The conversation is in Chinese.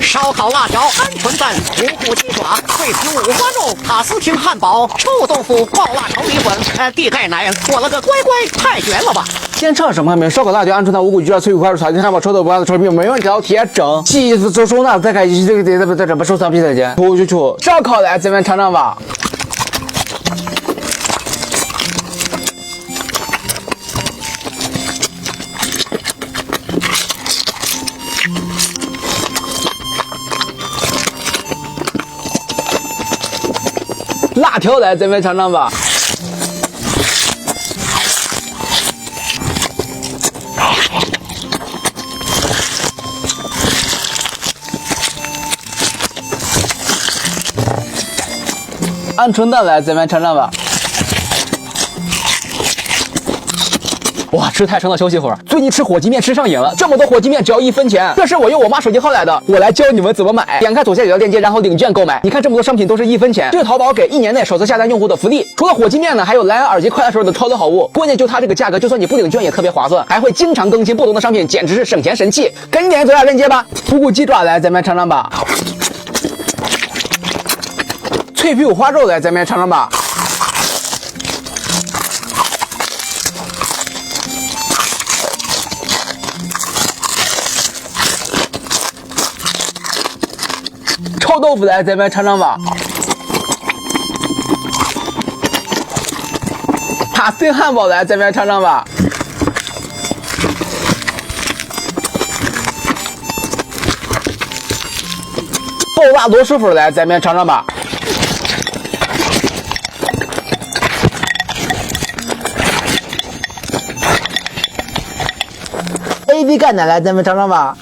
烧烤辣椒、鹌鹑蛋、无骨鸡爪、脆皮五花肉、塔斯廷汉堡、臭豆腐、爆辣炒米粉、地盖奶，做了个乖乖，太绝了吧！先尝什么还没？烧烤辣椒、鹌鹑蛋、无骨鸡爪、脆皮五花肉、塔斯廷汉堡、臭豆腐、炒米粉，没问题，铁整。气死周收纳，再看这怎么收藏比赛去？去，烧烤来，咱们尝尝吧。辣条来，咱们尝尝吧。鹌鹑蛋来，咱们尝尝吧。哇，吃太撑了，休息会儿。最近吃火鸡面吃上瘾了，这么多火鸡面只要1分钱，这是我用我妈手机号来的，我来教你们怎么买。点开左下角的链接，然后领券购买。你看这么多商品都是1分钱，这是淘宝给1年内首次下单用户的福利。除了火鸡面呢，还有蓝牙耳机、快乐手的超多好物。关键就它这个价格，就算你不领券也特别划算，还会经常更新不同的商品，简直是省钱神器。赶紧点左下链接吧。无骨鸡爪来，咱们尝尝吧。脆皮五花肉来，咱们尝尝吧。臭豆腐来，咱们尝尝吧。塔斯廷汉堡来，咱们尝尝吧。爆辣螺蛳粉来，咱们尝尝吧。AV 钙奶来，咱们尝尝吧。